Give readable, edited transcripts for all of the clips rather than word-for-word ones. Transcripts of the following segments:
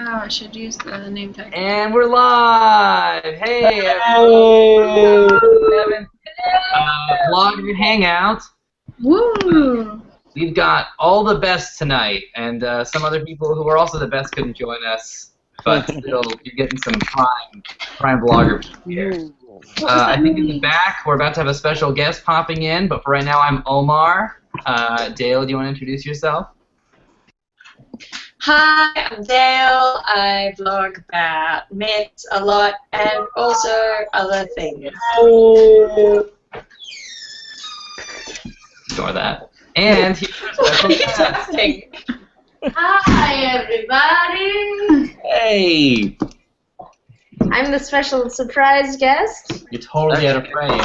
Oh, I should use the name tag. And we're live! Hey, everyone! Vlogger Hangout. Woo! We've got all the best tonight, and some other people who are also the best couldn't join us, but still, you're getting some prime vlogger here. I think in the back, we're about to have a special guest popping in, but for right now, I'm Omar. Dale, do you want to introduce yourself? Hi, I'm Dale. I vlog about myths a lot and also other things. Ignore that. And here's our special guest. Hi, everybody. Hey! I'm the special surprise guest. You're totally out of frame.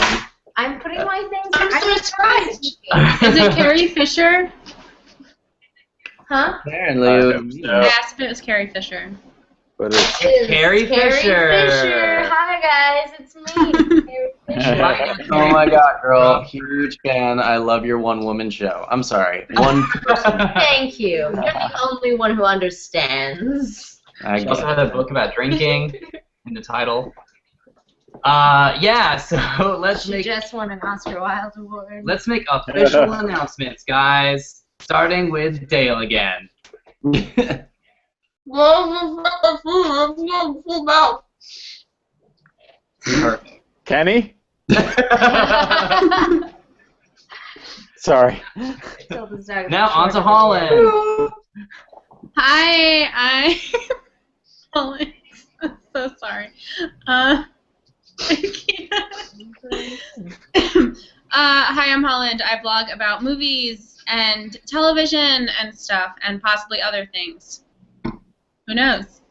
I'm putting my things I'm so surprised. Is it Carrie Fisher? Huh? Apparently, I asked if it was Carrie Fisher. but it's Carrie Fisher. Hi, guys. It's me, Carrie Fisher. oh my god, girl, huge fan. I love your one-woman show. I'm sorry, one person. Thank you. You're the only one who understands. She also had a book about drinking in the title. Yeah, so let's She just won an Oscar Wilde Award. let's make official announcements, guys. Starting with Dale again. Kenny? Sorry. Now on to Holland. Hi, I'm Holland. I'm so sorry. I can't. Hi, I'm Holland. I vlog about movies and television and stuff, and possibly other things. Who knows?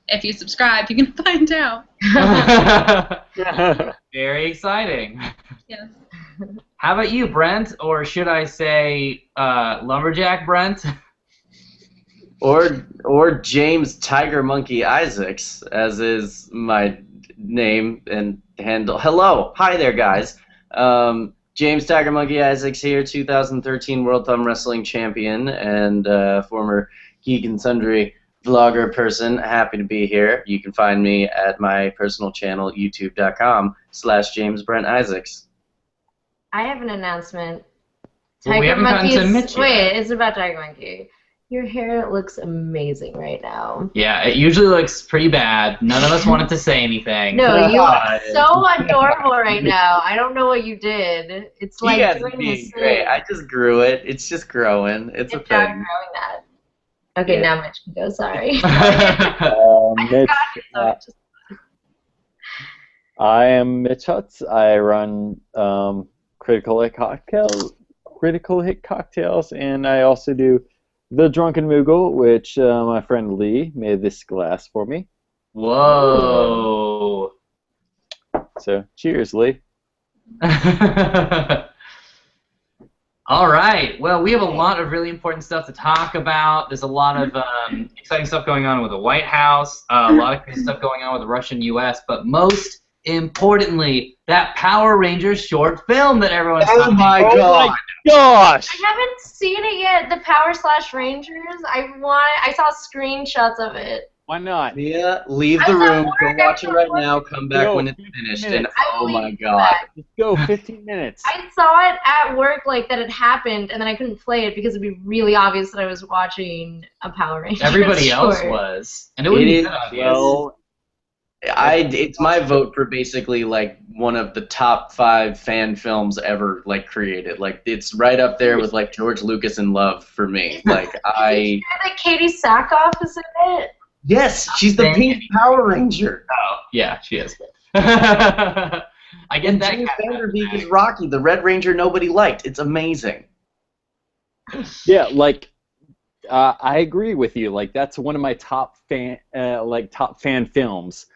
If you subscribe, you can find out. Very exciting. Yes. How about you, Brent? Or should I say Lumberjack Brent? or James Tiger Monkey Isaacs, as is my name and handle. Hello, hi there, guys. James Tiger Monkey Isaacs here, 2013 World Thumb Wrestling Champion and former Geek and Sundry Vlogger person. Happy to be here. You can find me at my personal channel, youtube.com/James Brent Isaacs. I have an announcement. Well, we haven't gotten to Mitch yet. Wait, it's about Tiger Monkey. Your hair looks amazing right now. Yeah, it usually looks pretty bad. None of us wanted to say anything. No, you look so adorable right now. I don't know what you did. It's like you guys doing are being this great. thing. I just grew it. It's just growing. It's a Good job thing. growing that. Okay, now Mitch can go. Sorry. Mitch, So it just- I am Mitch Hutz. I run Critical Hit Cocktails, and I also do The Drunken Moogle, which my friend Lee made this glass for me. Whoa. So, cheers, Lee. All right. Well, we have a lot of really important stuff to talk about. There's a lot of exciting stuff going on with the White House, a lot of crazy stuff going on with the Russian-U.S., but most importantly, that Power Rangers short film that everyone's talking about. Oh my gosh! I haven't seen it yet. The Power/Rangers. I saw screenshots of it. Why not? Mia, leave I the saw room. Go Mark watch it right Ruffalo. now. Come back Yo, when it's 15 finished. And minutes. oh my believe god. that. Let's go, 15 minutes. I saw it at work, like that it happened, and then I couldn't play it because it'd be really obvious that I was watching a Power Rangers. Everybody else short. was. And it wouldn't It be is, that obvious. well, it's my vote for basically like one of the top 5 fan films ever like created. Like it's right up there with like George Lucas in Love for me. Like Did you hear that Katie Sackhoff is in it? yes, she's the pink Power Ranger. Oh, yeah, she is. I get And that. James kind of Vanderbeek thing. is Rocky, the Red Ranger nobody liked. It's amazing. Yeah, like I agree with you. Like that's one of my top fan films.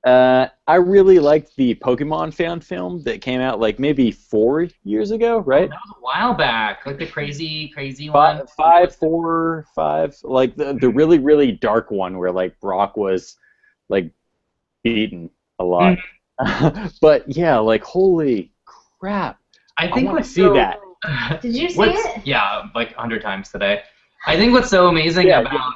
I really liked the Pokemon fan film that came out like maybe 4 years ago, right? That was a while back, like the crazy one. Five, 4, 5, like the really, really dark one where like Brock was like beaten a lot. But yeah, like holy crap! I think want to what's see that. Did you see What's, it? yeah, like 100 times today. I think what's so amazing Yeah, about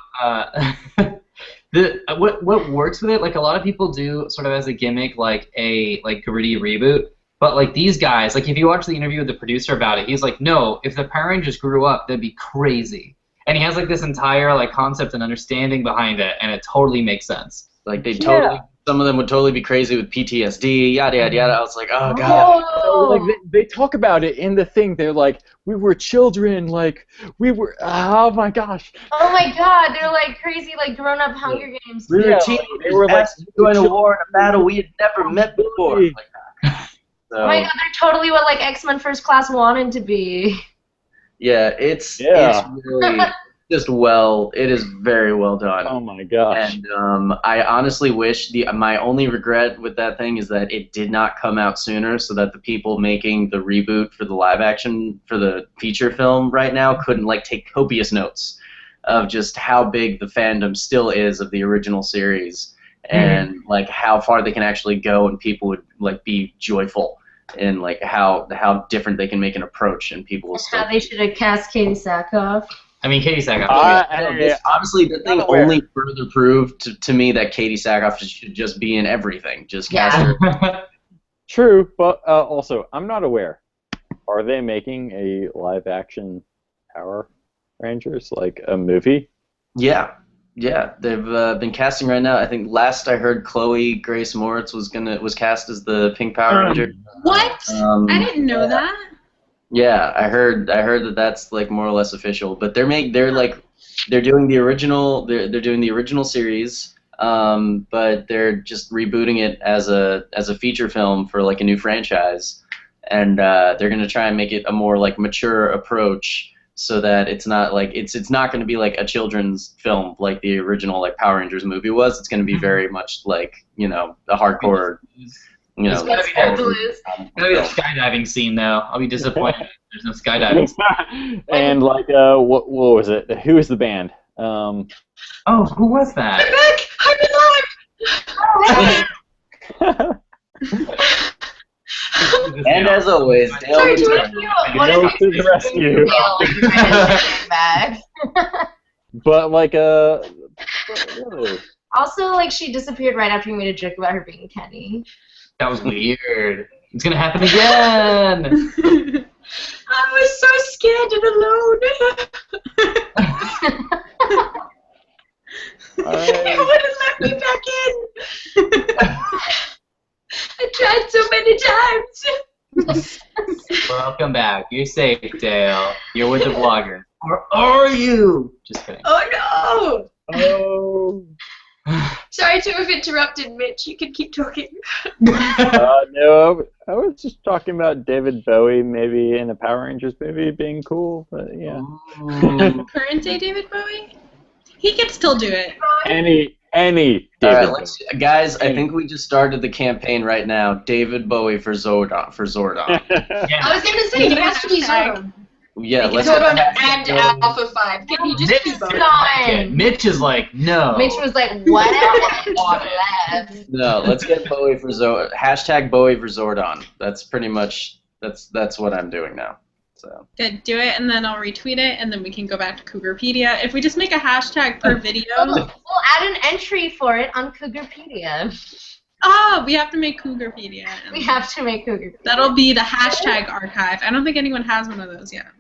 What works with it, like a lot of people do sort of as a gimmick, like a gritty reboot. But like these guys, like if you watch the interview with the producer about it, he's like, no, if the Power Rangers grew up, that'd be crazy. And he has like this entire like concept and understanding behind it, and it totally makes sense. Like they totally, some of them would totally be crazy with PTSD, yada yada yada. I was like, oh god. Like they talk about it in the thing. They're like, we were children, like we were. Oh my gosh. Oh my god, they're like crazy, like grown-up Hunger Games. We were teenagers. They were like going to war in a battle we had never met before. Like that. So, Oh my god, they're totally what like X-Men First Class wanted to be. yeah, it's really just it is very well done. Oh my gosh. And I honestly wish my only regret with that thing is that it did not come out sooner, so that the people making the reboot for the live action for the feature film right now couldn't like take copious notes of just how big the fandom still is of the original series and like how far they can actually go and people would like be joyful and like how different they can make an approach and people will still. How they should have cast Katie Sackhoff. I mean, Katie Sackhoff. Honestly, the thing only further proved to me that Katie Sackhoff should just be in everything. Just cast her. True, but also, I'm not aware. Are they making a live-action Power Rangers, like a movie? Yeah, they've been casting right now. I think last I heard, Chloe Grace Moritz was cast as the Pink Power Ranger. What? I didn't know that. Yeah, I heard that that's like more or less official. But they're doing the original series, but they're just rebooting it as a feature film for like a new franchise, and they're gonna try and make it a more like mature approach, so that it's not like it's not gonna be like a children's film like the original like Power Rangers movie was. It's gonna be very much like a hardcore. There's gotta be a skydiving scene though. I'll be disappointed if there's no skydiving scene. And like what was it? Who was the band? Oh, who was that? I'm back! And as always, Dale Sorry, returns. To the rescue. Back. But like Also, like she disappeared right after you made a joke about her being Kenny. That was weird. It's gonna happen again. I was so scared and alone. It wouldn't let me back in. I tried so many times. Welcome back. You're safe, Dale. You're with the vlogger. Or are you? Just kidding. Oh no! Oh. Sorry to have interrupted, Mitch. You can keep talking. No, I was just talking about David Bowie maybe in a Power Rangers movie being cool, but yeah. Current day David Bowie? He can still do it. Any All David right, Bowie. guys. I think we just started the campaign right now. David Bowie for Zordon. I was gonna say, it has to be Zordon. Yeah, let's Zordon and Alpha 5. Can he just be both? Mitch is like, no. Mitch was like, what? No, let's get Bowie for Zordon. Hashtag Bowie for Zordon. That's pretty much that's what I'm doing now. So. Good, do it, and then I'll retweet it, and then we can go back to Cougarpedia. If we just make a hashtag per video. We'll add an entry for it on Cougarpedia. Oh, we have to make Cougarpedia. We have to make Cougarpedia. That'll be the hashtag archive. I don't think anyone has one of those yet.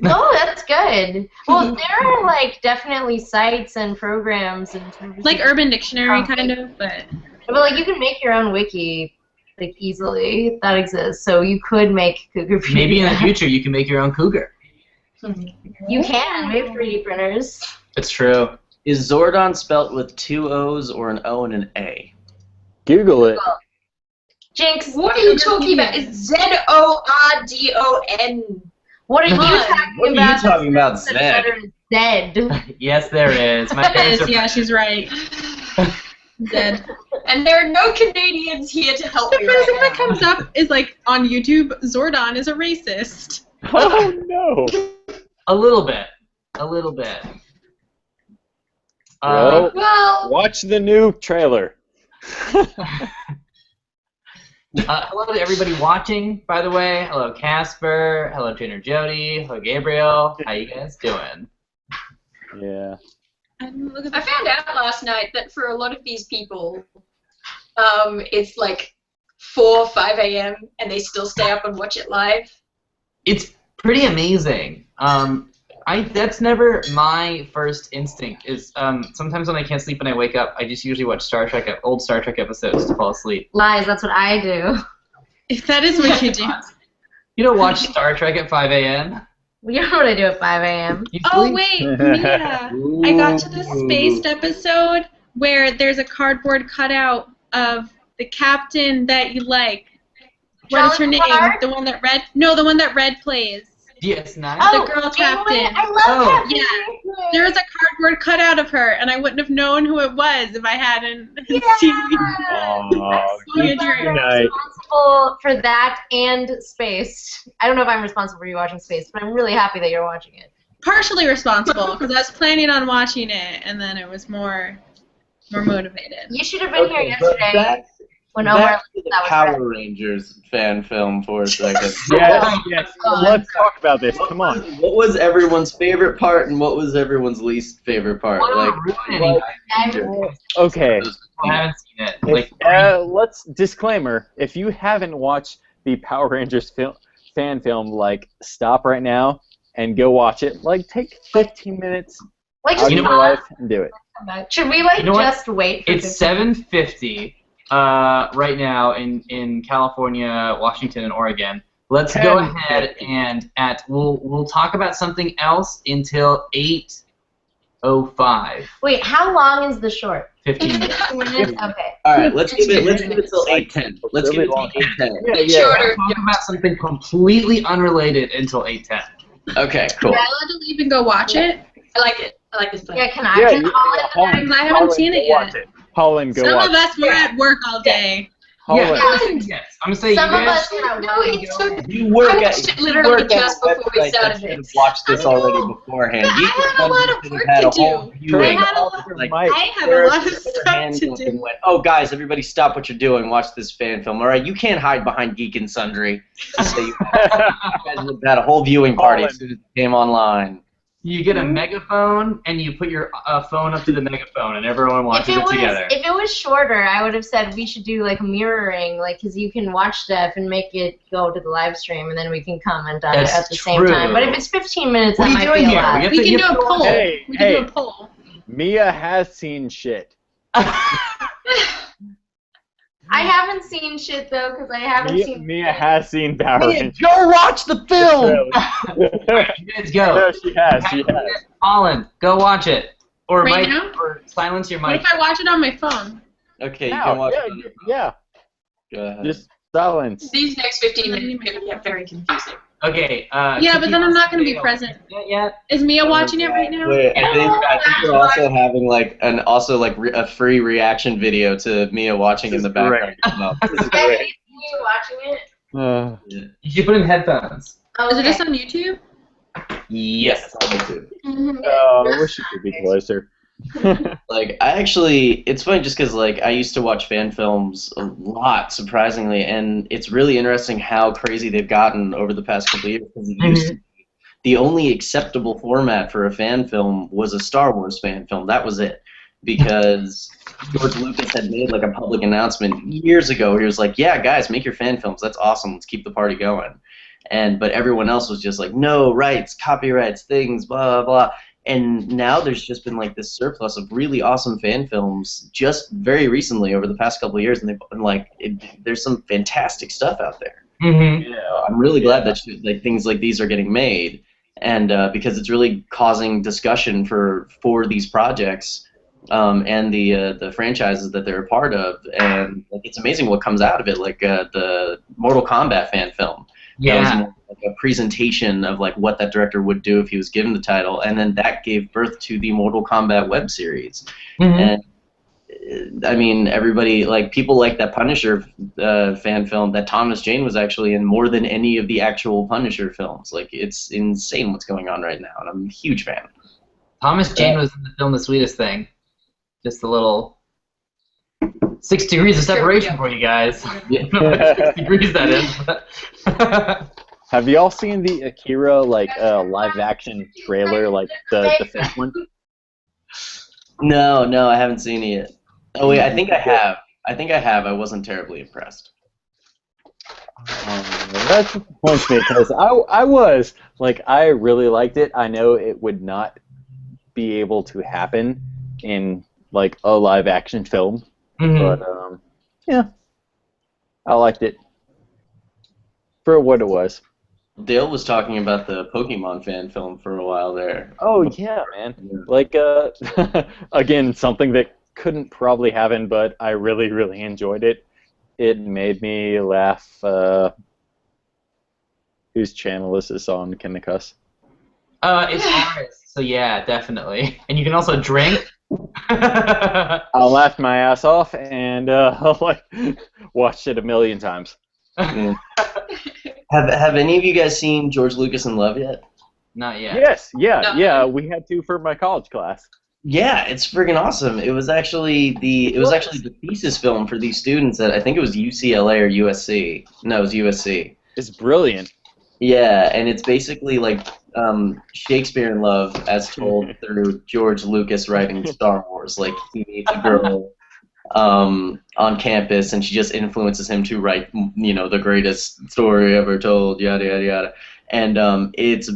Oh, that's good. Well, there are like definitely sites and programs and like Urban Dictionary kind of, but like you can make your own wiki like easily. That exists, so you could make Cougarpedia. Maybe in the future you can make your own cougar. You can. We have 3D printers. It's true. Is Zordon spelt with 2 O's or an O and an A? Google it. Jinx. What are you talking about? It's Z-O-R-D-O-N. What are you talking about? Zed? Zed. Yes, there is. My parents are yeah, she's right. Zed. And there are no Canadians here to help The me first thing right that comes up is like on YouTube, Zordon is a racist. Oh no. A little bit. A little bit. Well, Watch the new trailer. Hello to everybody watching, by the way. Hello, Casper. Hello, Trainer Jody. Hello, Gabriel. How you guys doing? Yeah. I didn't look at I the found out last night that for a lot of these people, it's like 4 or 5 a.m. and they still stay up and watch it live. It's pretty amazing. That's never my first instinct. Is sometimes when I can't sleep and I wake up, I just usually watch old Star Trek episodes to fall asleep. Lies, that's what I do. If that is what you do. You don't watch Star Trek at 5 a.m.? You know what I do at 5 a.m. You Oh, sleep? wait, Mia. I got to the spaced episode where there's a cardboard cutout of the captain that you like. What is her name? Picard? The one that Red? No, the one that Red plays. DS9? Oh, The girl Janeway? captain. I love Captain Yeah. Janeway. There was a cardboard cutout of her, and I wouldn't have known who it was if I hadn't seen Oh, Good good night. Responsible for that and Space. I don't know if I'm responsible for you watching Space, but I'm really happy that you're watching it. partially responsible because I was planning on watching it, and then it was more motivated. You should have been here but yesterday when Omar back to the that was Power Rangers fan film for a second. Yes. Let's talk about this. Come on. What was everyone's favorite part and what was everyone's least favorite part? Like, Okay. I haven't seen it. Let's disclaimer. If you haven't watched the Power Rangers fan film, like, stop right now and go watch it. Like, take 15 minutes like, out of your life and do it. Should we like You know what? just wait for It's 7:50 right now in California, Washington, and Oregon. Let's go ahead and we'll talk about something else until 8:05. Wait, how long is the short? 15 minutes. 15 minutes? Okay. all right, let's give it till 8:10. Let's give it till 8:10. It's shorter. Talk about something completely unrelated until 8:10. Okay, cool. Am I allowed to leave and go watch it? I like it. I like this plan. Yeah, can I just call it? Because I haven't seen it yet. Holland, go Some watch of us were at work all day. Holland. Yeah, I'm gonna say yes. I'm gonna say Some of yes. us are No, it took. You work I at watched it literally just before we started should have this. watched this I know. already beforehand. But I Geek had a Sundry lot of should have work had to a whole do. viewing. I had a lot- Like, I have a Sarah lot of put her stuff hands to up do. and went, oh, guys, everybody stop what you're doing. Watch this fan film. All right, you can't hide behind Geek and Sundry. So you guys would have had a whole viewing party as soon as it came online. You get a megaphone and you put your phone up to the megaphone and everyone watches it together. If it was shorter, I would have said we should do like mirroring, like because you can watch stuff and make it go to the live stream, and then we can comment on That's it at the same true. time. But if it's 15 minutes, What that are you might doing be a here? lot. We have We to- can you do have a to- poll. Hey, We can hey. do a poll. Mia has seen shit. I haven't seen shit though, because I haven't seen. Mia has seen Power Mia, Rangers. go watch the film! You guys go. No, she has. She has. Holland, go watch it. Or Right mic, now? or silence your What mic. if I watch it on my phone? Okay, you Now, can watch yeah, it. yeah. Go ahead. Just silence. These next 15 minutes are going to get very confusing. Okay. Yeah, but then I'm not going to be present. Yet. Is Mia watching it right now? Wait, I think we're also having a free reaction video to Mia watching in the background. You watching it? You should put in headphones. Oh, Is it just on YouTube? Yes. Oh, I wish you could be closer. Like, it's funny just because, like, I used to watch fan films a lot, surprisingly, and it's really interesting how crazy they've gotten over the past couple of years. Because it used to be the only acceptable format for a fan film was a Star Wars fan film. That was it. Because George Lucas had made, like, a public announcement years ago. He was like, yeah, guys, make your fan films. That's awesome. Let's keep the party going. But everyone else was just like, no, rights, copyrights, things, blah, blah, blah. And now there's just been like this surplus of really awesome fan films just very recently over the past couple of years, and they've been like, there's some fantastic stuff out there. Mm-hmm. I'm really glad that things like these are getting made, and because it's really causing discussion for these projects and the franchises that they're a part of, and like, it's amazing what comes out of it. Like the Mortal Kombat fan film. That was more like a presentation of like what that director would do if he was given the title, and then that gave birth to the Mortal Kombat web series. And I mean, everybody, like, people like that Punisher fan film that Thomas Jane was actually in more than any of the actual Punisher films. Like, it's insane what's going on right now, and I'm a huge fan. Thomas Jane was in the film The Sweetest Thing. Just a little 6 degrees of separation for you guys. 6 degrees, that is. Have y'all seen the Akira live action trailer, like the fifth one? No, no, I haven't seen it yet. Oh wait, I think I have. I think I have. I wasn't terribly impressed. That disappoints me because I was like I really liked it. I know it would not be able to happen in like a live action film, but yeah, I liked it for what it was. Dale was talking about the Pokemon fan film for a while there. Oh yeah, man. Like again, something that couldn't probably happen, but I really really enjoyed it. It made me laugh. Whose channel is this on? Can I cuss? It's ours, so yeah, definitely. And you can also drink. I laughed my ass off and like watched it a million times. Yeah. Have any of you guys seen George Lucas in Love yet? Not yet. Yes, yeah, No. yeah. We had to for my college class. Yeah, it's friggin' awesome. It was actually the thesis film for these students at I think it was UCLA or USC. No, it was USC. It's brilliant. Yeah, and it's basically like Shakespeare in Love as told through George Lucas writing Star Wars. Like he meets a girl on campus, and she just influences him to write, you know, the greatest story ever told. Yada yada yada. And it's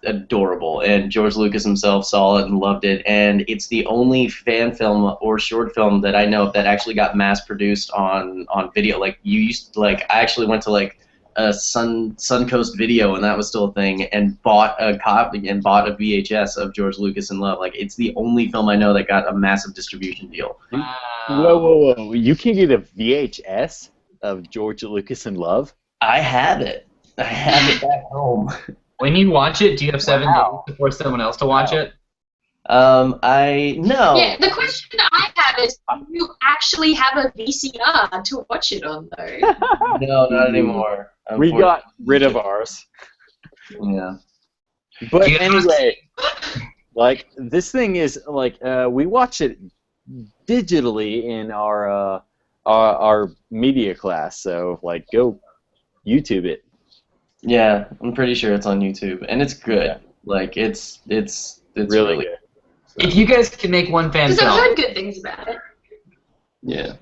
adorable. And George Lucas himself saw it and loved it. And it's the only fan film or short film that I know of that actually got mass produced on video. Like you used to, like I actually went to like a Suncoast Video, and that was still a thing, and bought a copy and bought a VHS of George Lucas in Love. Like it's the only film I know that got a massive distribution deal. Wow. Whoa! You can get a VHS of George Lucas in Love? I have it. I have it back home. When you watch it, do you have 7 days to force someone else to watch it? I no. Yeah, the question I have is, do you actually have a VCR to watch it on, though? No, not anymore. We got rid of ours. Yeah. But Do you have a- anyway, like this thing is like we watch it digitally in our media class. So like go YouTube it. Yeah, I'm pretty sure it's on YouTube, and it's good. Yeah. Like it's Really good. If you guys can make one fan Because I've film, heard good things about it. Yeah.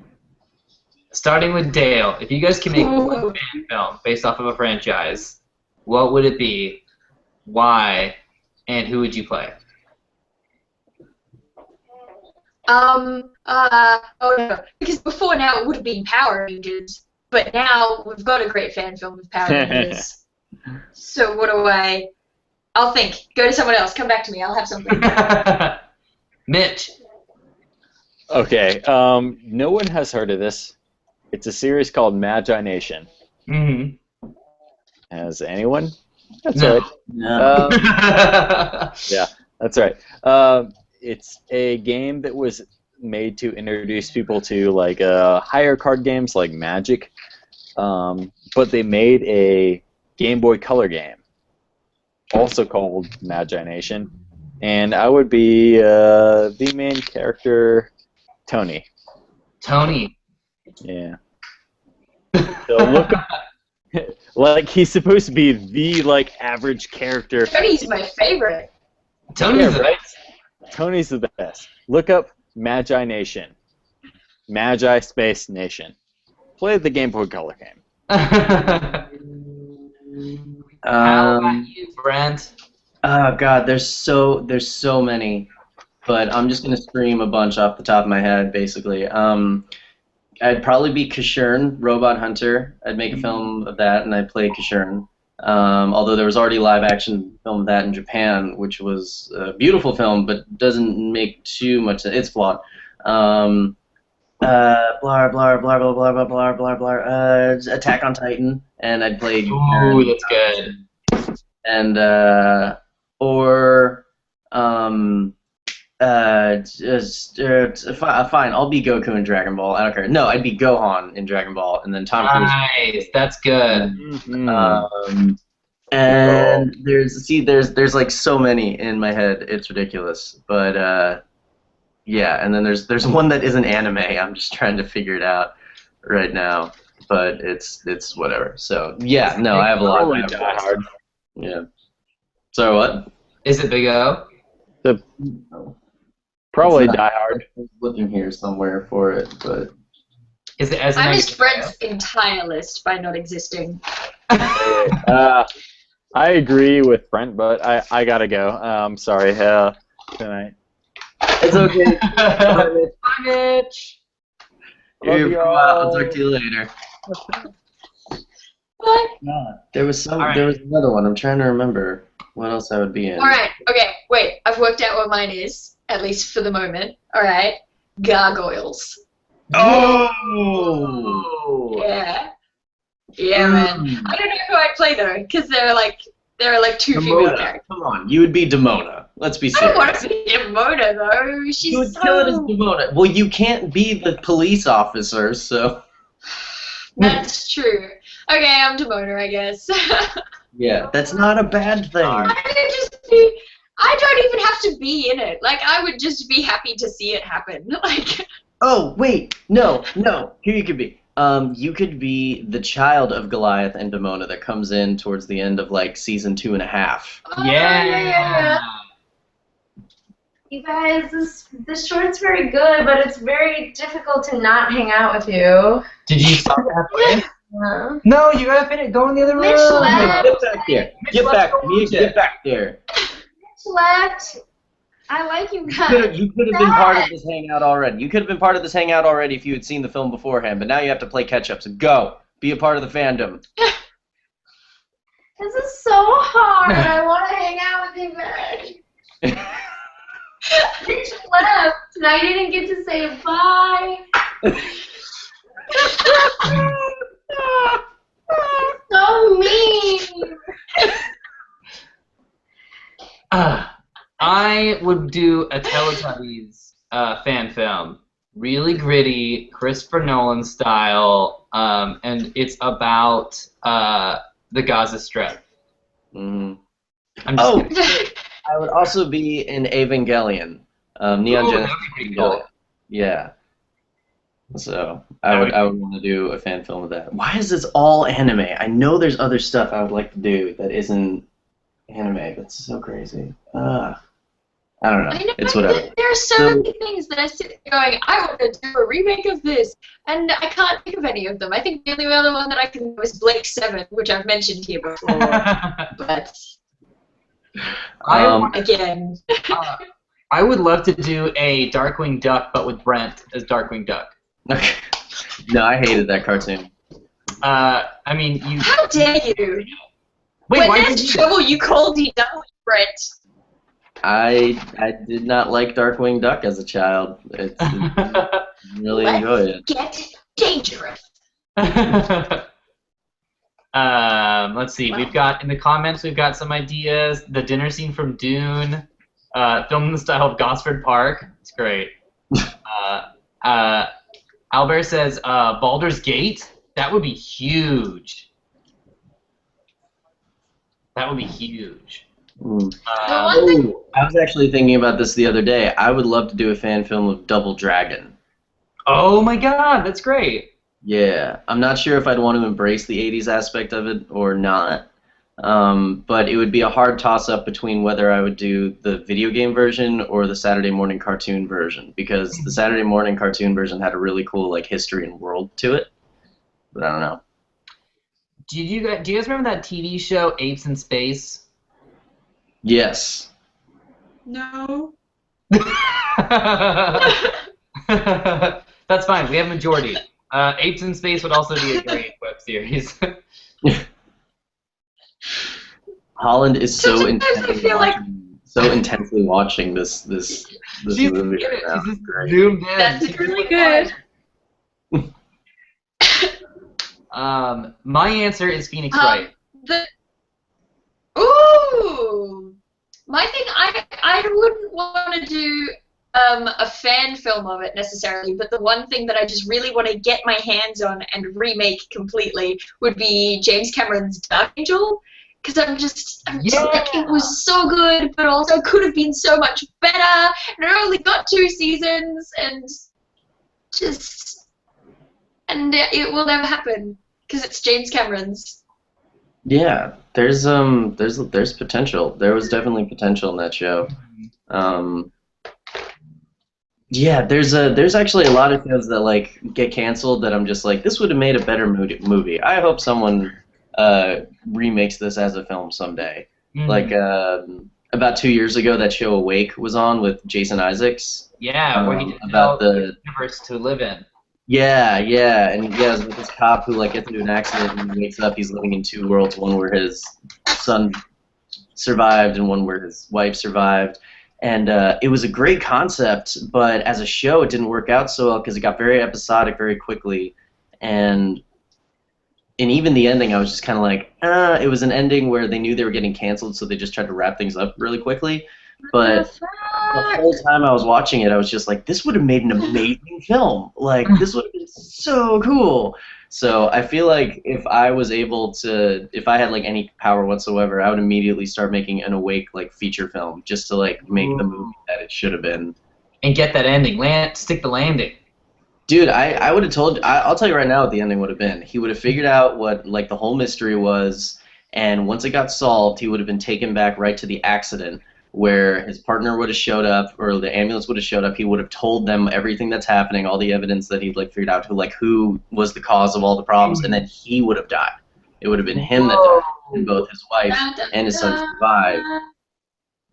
starting with Dale, if you guys can make one fan film based off of a franchise, what would it be? Why? And who would you play? Oh no, because before now it would have been Power Rangers, but now we've got a great fan film of Power Rangers. So what do I? I'll think. Go to someone else. Come back to me. I'll have something. Mitch. Okay. No one has heard of this. It's a series called Magi Nation. Mm-hmm. Has anyone? That's No. right. No. Yeah, that's right. It's a game that was made to introduce people to like higher card games like Magic, but they made a Game Boy Color game, also called Magi Nation, and I would be the main character, Tony. Tony. Yeah. So look up, like he's supposed to be the like average character. Tony's my favorite. Tony's Yeah, the right? Tony's the best. Look up Magi Nation. Magi Space Nation. Play the Game Boy Color game. How about you, Brent? Oh God, there's so many, but I'm just gonna scream a bunch off the top of my head, basically. I'd probably be Kashurn, Robot Hunter. I'd make a film of that, and I'd play Kashurn. Although there was already live action film of that in Japan, which was a beautiful film, but doesn't make too much sense. It's flawed. Blah blah blah blah blah blah blah blah blah. Attack on Titan, and I'd play. Ooh, that's good. And fine, I'll be Goku in Dragon Ball. I don't care. No, I'd be Gohan in Dragon Ball, and then Tom Cruise. Nice, that's good. And there's like so many in my head. It's ridiculous, but yeah. And then there's one that isn't anime. I'm just trying to figure it out right now, but it's whatever. So yeah, no, I have a lot. Probably Die Hard. Yeah. So what? Is it Big O? Probably Die Hard. I was looking here somewhere for it, but Is it as I an missed Brent's entire list by not existing. I agree with Brent, but I gotta go. Sorry, tonight. it's okay. Bye, Mitch. Here, you I'll all. talk to you later. What? There was some. All right. There was another one. I'm trying to remember what else I would be in. Alright, okay, wait. I've worked out what mine is, at least for the moment. Alright. Gargoyles. Oh! Yeah. Yeah, man. I don't know who I'd play though, because there are like two female Demona. characters. Come on, you would be Demona. Let's be I don't want serious. to be Demona though. You She's would so. kill it as Demona. Well, you can't be the police officer, so. That's true. Okay, I'm Demona, I guess. Yeah, that's not a bad thing. I don't even have to be in it. Like, I would just be happy to see it happen. Like. Oh, wait, no. Here you could be. You could be the child of Goliath and Demona that comes in towards the end of like season 2.5. Oh, Yeah. You guys, this short's very good, but it's very difficult to not hang out with you. Did you stop halfway? No. No, you gotta finish. Go in the other room. Mitch left. Get back there. Get back. Get back there. Mitch left. I like you guys. You could have been part of this hangout already. You could have been part of this hangout already if you had seen the film beforehand, but now you have to play catch up. So go. Be a part of the fandom. This is so hard. I want to hang out with you guys. Mitch left, and I didn't get to say bye. So mean. I would do a Teletubbies fan film. Really gritty, Christopher Nolan style, and it's about the Gaza Strip. Mm-hmm. I'm just kidding. I would also be in Evangelion. Neon Ooh, Genesis that'd be pretty Evangelion. cool. Yeah. So I would want to do a fan film of that. Why is this all anime? I know there's other stuff I would like to do that isn't anime. That's so crazy. I don't know. I know, It's whatever. there are so many things that I sit there going, I want to do a remake of this, and I can't think of any of them. I think the only other one that I can do is Blake 7, which I've mentioned here before. But again, I would love to do a Darkwing Duck, but with Brent as Darkwing Duck. No, I hated that cartoon. I mean, you. how dare you? Wait, when why there's did you? trouble, you call D. W. Brett. I did not like Darkwing Duck as a child. I really enjoyed it. Get dangerous. Let's see. We've got in the comments. We've got some ideas. The dinner scene from Dune, filmed in the style of Gosford Park. It's great. Albert says Baldur's Gate. That would be huge. That would be huge. Mm. The I was actually thinking about this the other day. I would love to do a fan film of Double Dragon. Oh my God, that's great. Yeah, I'm not sure if I'd want to embrace the 80s aspect of it or not. But it would be a hard toss-up between whether I would do the video game version or the Saturday morning cartoon version, because the Saturday morning cartoon version had a really cool like history and world to it. But I don't know. Do you guys remember that TV show Apes in Space? Yes. No. That's fine. We have a majority. Apes in Space would also be a great web series. Holland is so Sometimes I intensely feel like- watching this She's movie in right it. now. She's just Great. zoomed in. That's She's really just good. My answer is Phoenix Wright. Ooh! My thing, I wouldn't want to do a fan film of it necessarily, but the one thing that I just really want to get my hands on and remake completely would be James Cameron's Dark Angel, because I'm just like, it was so good, but also could have been so much better, and it only got 2 seasons, and it will never happen because it's James Cameron's. Yeah, there's potential. There was definitely potential in that show. Yeah, there's actually a lot of shows that like get canceled that I'm just like, this would have made a better movie. I hope someone remakes this as a film someday. Mhm. Like about 2 years ago, that show Awake was on with Jason Isaacs. Yeah, where he did About the universe to live in. Yeah, yeah, and yeah, it's with this cop who like gets into an accident and he wakes up. He's living in two worlds, one where his son survived and one where his wife survived. And it was a great concept, but as a show, it didn't work out so well because it got very episodic very quickly. And even the ending, I was just kind of like, it was an ending where they knew they were getting canceled, so they just tried to wrap things up really quickly. But the whole time I was watching it, I was just like, this would have made an amazing film. Like, this would have been so cool. So I feel like if I was able to, if I had like any power whatsoever, I would immediately start making an Awake like feature film just to like make the movie that it should have been. And get that ending. Stick the landing. Dude, I would have told. I'll tell you right now what the ending would have been. He would have figured out what like the whole mystery was, and once it got solved, he would have been taken back right to the accident where his partner would have showed up, or the ambulance would have showed up. He would have told them everything that's happening, all the evidence that he'd like figured out, who was the cause of all the problems, and then he would have died. It would have been him that died, and both his wife and his son survived.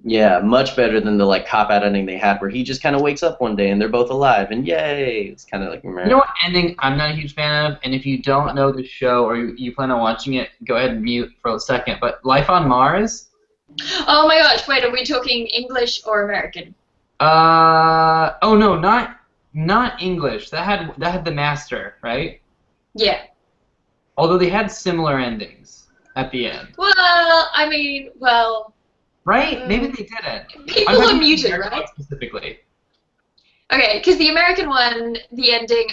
Yeah, much better than the like cop out ending they had, where he just kind of wakes up one day and they're both alive, and yay! It's kind of like. You know what ending I'm not a huge fan of, and if you don't know the show or you plan on watching it, go ahead and mute for a second. But Life on Mars. Oh my gosh! Wait, are we talking English or American? Oh no, not English. That had the master, right? Yeah. Although they had similar endings at the end. Well, I mean, well. Right? Maybe they didn't. People are muted, right? Specifically. Okay, because the American one, the ending,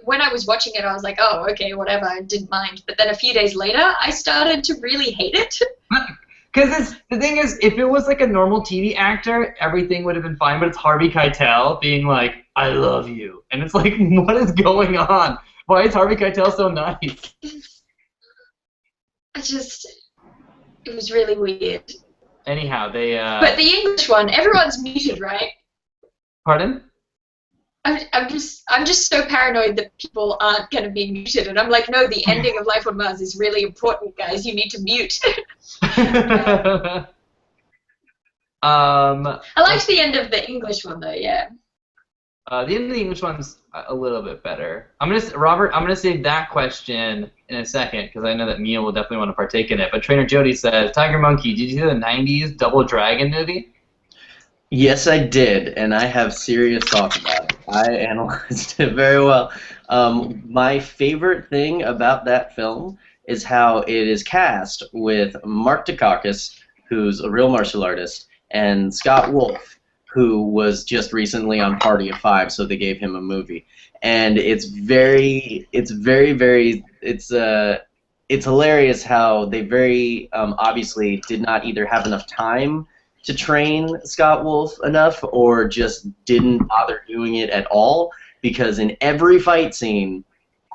when I was watching it, I was like, oh, okay, whatever, I didn't mind. But then a few days later, I started to really hate it. Because the thing is, if it was like a normal TV actor, everything would have been fine. But it's Harvey Keitel being like, "I love you," and it's like, what is going on? Why is Harvey Keitel so nice? It was really weird. Anyhow, they. But the English one, everyone's muted, right? Pardon? I'm just so paranoid that people aren't going to be muted, and I'm like, no, the ending of Life on Mars is really important, guys. You need to mute. I liked the end of the English one, though. Yeah. The end of the English one's a little bit better. Robert, I'm gonna save that question in a second because I know that Mia will definitely want to partake in it. But Trainer Jody says, Tiger Monkey, did you see the '90s Double Dragon movie? Yes, I did, and I have serious thoughts about it. I analyzed it very well. My favorite thing about that film is how it is cast with Mark Dacascos, who's a real martial artist, and Scott Wolf, who was just recently on Party of Five, so they gave him a movie. And it's hilarious how they very obviously did not either have enough time to train Scott Wolf enough or just didn't bother doing it at all, because in every fight scene,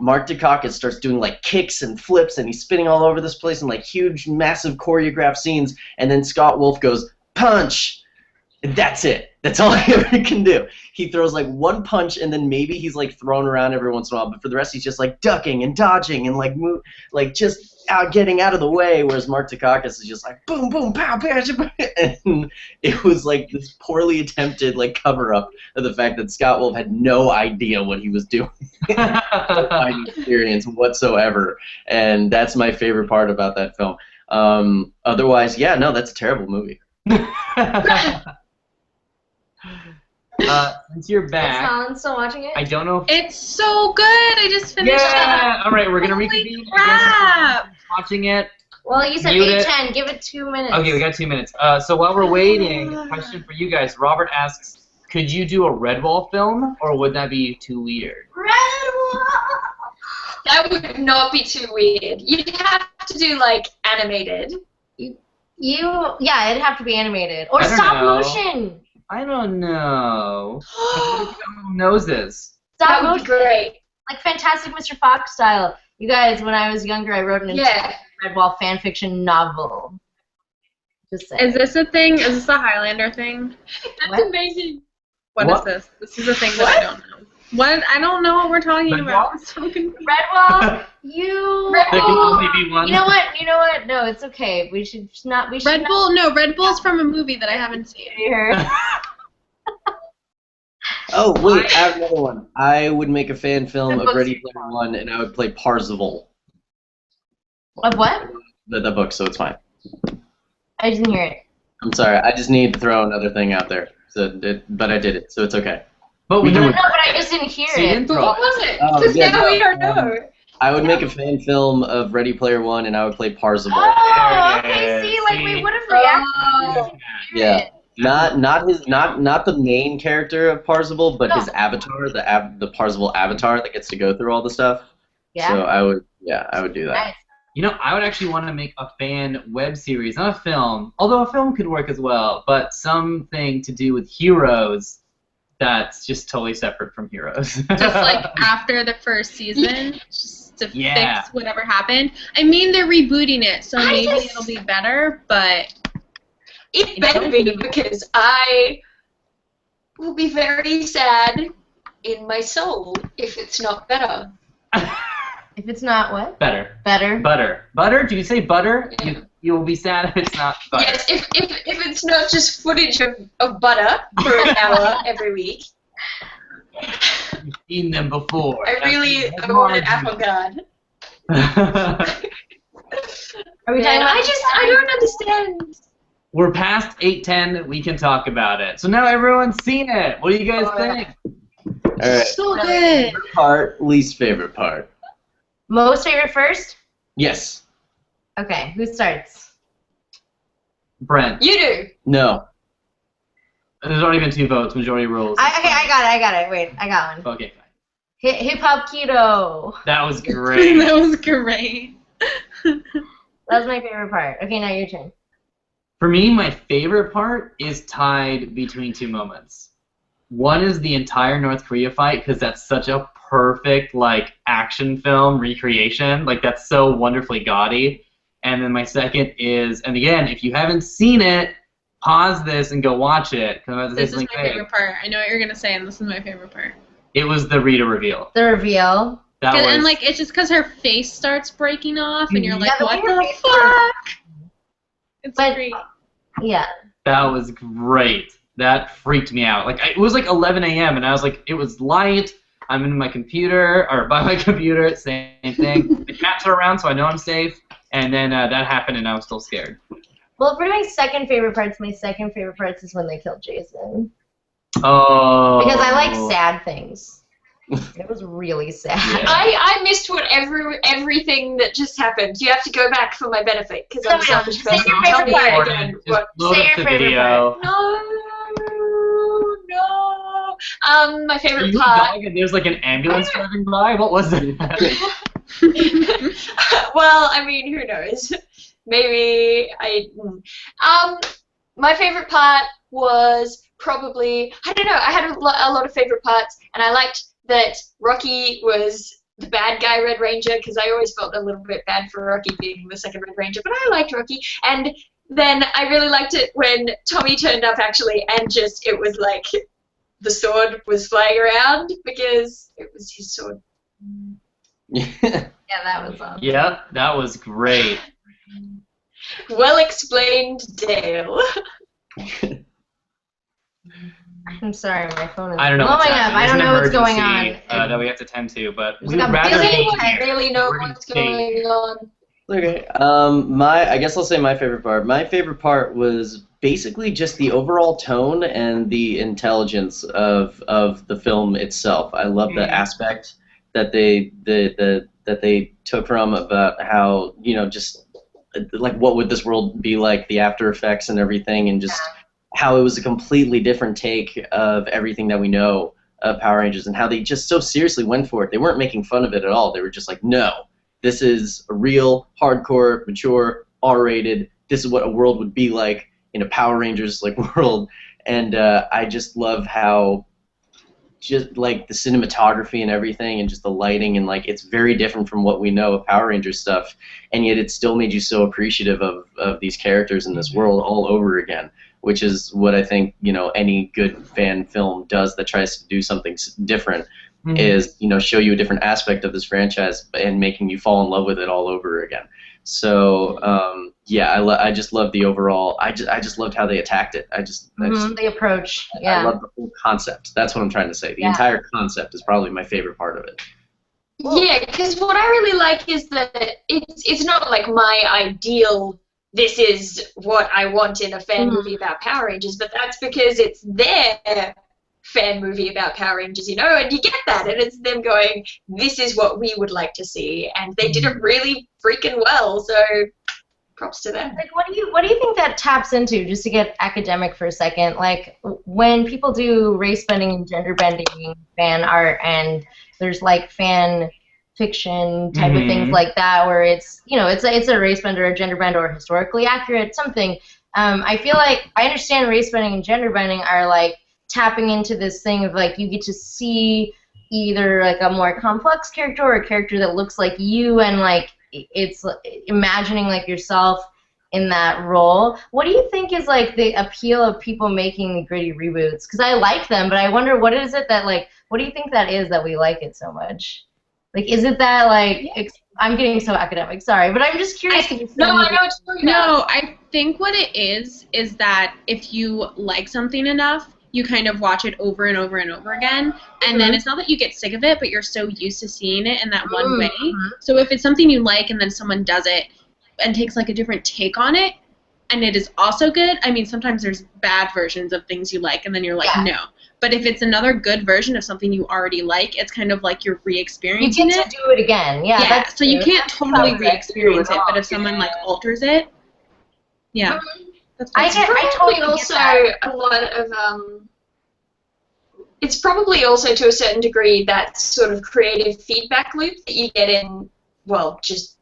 Mark Dacascos starts doing like kicks and flips and he's spinning all over this place in like huge, massive choreographed scenes, and then Scott Wolf goes, punch! And that's it. That's all he ever can do. He throws like one punch and then maybe he's like thrown around every once in a while, but for the rest he's just like ducking and dodging and like just getting out of the way, whereas Mark Dacascos is just like boom, boom, pow, pow, pow, and it was like this poorly attempted like cover-up of the fact that Scott Wolf had no idea what he was doing. No fighting experience whatsoever, and that's my favorite part about that film. Otherwise, yeah, no, that's a terrible movie. Since you're back, Is Colin still watching it? I don't know if... It's so good. I just finished Yeah! it. Alright, we're going to Holy reconvene. crap! Watching it. Well, you said Mute it. 8:10. Give it 2 minutes. Okay, we got 2 minutes. So while we're waiting, a question for you guys. Robert asks, could you do a Redwall film, or would that be too weird? That would not be too weird. You'd have to do like animated. Yeah, it'd have to be animated or I don't stop know. motion. I don't know. Noses. That Stop would motion, be great. like Fantastic Mr. Fox style. You guys, when I was younger, I wrote an entire Redwall fan fiction novel. Just saying. Is this a thing? Is this a Highlander thing? That's What? amazing. What is this? This is a thing that I don't know. What? I don't know what we're talking about. I'm so confused. Redwall, you. There can only be one. You know what? You know what? No, it's okay. We should not. We should Red Bull? No, Red Bull's from a movie that I haven't seen. Here. Oh, wait, I have another one. I would make a fan film The of book's Ready Player One, and I would play Parzival. Of what? The book, so it's fine. I didn't hear it. I'm sorry, I just need to throw another thing out there. But I did it, so it's okay. But we No, No, do but I just didn't hear See, it. But what was it? Oh, Because yeah, now no, we don't know. I would make a fan film of Ready Player One, and I would play Parzival. Oh, There it okay. is. See, like See? we would have reacted. Oh. Yeah. Not the main character of Parzival, but his avatar, the Parzival avatar that gets to go through all the stuff. Yeah. So I would do that. Nice. You know, I would actually want to make a fan web series, not a film, although a film could work as well, but something to do with heroes that's just totally separate from heroes. Just like after the first season, just to Yeah. fix whatever happened. I mean, they're rebooting it, so I maybe just- it'll be better, but It better be, because I will be very sad in my soul if it's not better. If it's not what? Better. Better. Butter. Butter? Do you say butter? Yeah. You will be sad if it's not butter. Yes, if it's not just footage of butter for an hour every week. You've seen them before. I really wanted avant-garde. Are we talking Man, about? I don't understand. We're past 8:10. We can talk about it. So now everyone's seen it. What do you guys think? All right. so good. Favorite part, least favorite part. Most favorite first? Yes. Okay, who starts? Brent. You do. No. There's already been 2 votes. Majority rules. Okay, I got it. Wait, I got one. Okay, fine. Hip hop keto. That was great. That was great. That was my favorite part. Okay, now your turn. For me, my favorite part is tied between 2 moments. One is the entire North Korea fight, because that's such a perfect like action film recreation. Like that's so wonderfully gaudy. And then my second is, and again, if you haven't seen it, pause this and go watch it. This is my favorite part. I know what you're gonna say, and this is my favorite part. It was the Rita reveal. The reveal. That was, And like it's just because her face starts breaking off, and you're like, Yeah, the what way her the face fuck? It's But- great. Yeah. that was great. That freaked me out. Like it was like 11 a.m. and I was like, it was light. I'm in my computer or by my computer. Same thing. The cats are around, so I know I'm safe. And then that happened, and I was still scared. Well, for my second favorite parts is when they killed Jason. Oh. Because I like sad things. It was really sad. Yeah. I missed everything that just happened. You have to go back for my benefit because I'm a Tell me, selfish say person. your Tell favorite me part. again. Just What? load Say up your the favorite video. No. My Are favorite you a part. dog and there's like an ambulance driving by? What was that? Well, I mean, who knows? Maybe my favorite part was probably, I don't know, I had a lot of favorite parts, and I liked that Rocky was the bad guy Red Ranger, because I always felt a little bit bad for Rocky being the second Red Ranger, but I liked Rocky. And then I really liked it when Tommy turned up, actually, and just, it was like the sword was flying around, because it was his sword. Yeah, that was awesome. Yep, that was great. Well explained, Dale. I'm sorry, my phone is I don't know. blowing what's up. happening. I There's don't an know what's going emergency, on. that we have to tend to, but There's we like would a rather Does billion be anyone here. really know We're what's gonna going on? Okay. I guess I'll say my favorite part. My favorite part was basically just the overall tone and the intelligence of the film itself. I love the aspect that they that they took from about how, you know, just like what would this world be like, the after effects and everything, and just how it was a completely different take of everything that we know of Power Rangers, and how they just so seriously went for it. They weren't making fun of it at all. They were just like, no, this is a real, hardcore, mature, R-rated, this is what a world would be like in a Power Rangers like world. And I just love how just like the cinematography and everything, and just the lighting, and like it's very different from what we know of Power Rangers stuff, and yet it still made you so appreciative of these characters in this world all over again. which is what I think, you know, any good fan film does that tries to do something different, is, you know, show you a different aspect of this franchise and making you fall in love with it all over again. So yeah, I just love the overall. I just loved how they attacked it. The approach. Yeah. I love the whole concept. That's what I'm trying to say. The entire concept is probably my favorite part of it. Yeah, because what I really like is that it's not like my ideal, this is what I want in a fan movie about Power Rangers, but that's because it's their fan movie about Power Rangers, you know, and you get that, and it's them going, this is what we would like to see, and they did it really freaking well, so props to them. Like, what do you think that taps into, just to get academic for a second, like, when people do race bending and gender bending fan art, and there's, like, fan fiction type of things like that, where it's, you know, it's a race bend or a gender bend or historically accurate something, I feel like I understand race bending and gender bending are, like, tapping into this thing of, like, you get to see either, like, a more complex character or a character that looks like you, and, like, it's imagining, like, yourself in that role. What do you think is, like, the appeal of people making the gritty reboots? Because I like them, but I wonder, what is it that, like, what do you think that is that we like it so much? Like, is it that, like, I'm getting so academic, sorry, but I'm just curious. I know what you're talking about. No, I think what it is that if you like something enough, you kind of watch it over and over and over again, and then it's not that you get sick of it, but you're so used to seeing it in that one way. So if it's something you like and then someone does it and takes, like, a different take on it, and it is also good, I mean, sometimes there's bad versions of things you like, and then you're like, no. But if it's another good version of something you already like, it's kind of like you're re-experiencing it. You get to do it again. Yeah, that's so you can't totally re-experience it, but if someone, like, alters it, I totally also a lot of it's probably also to a certain degree that sort of creative feedback loop that you get in, well, just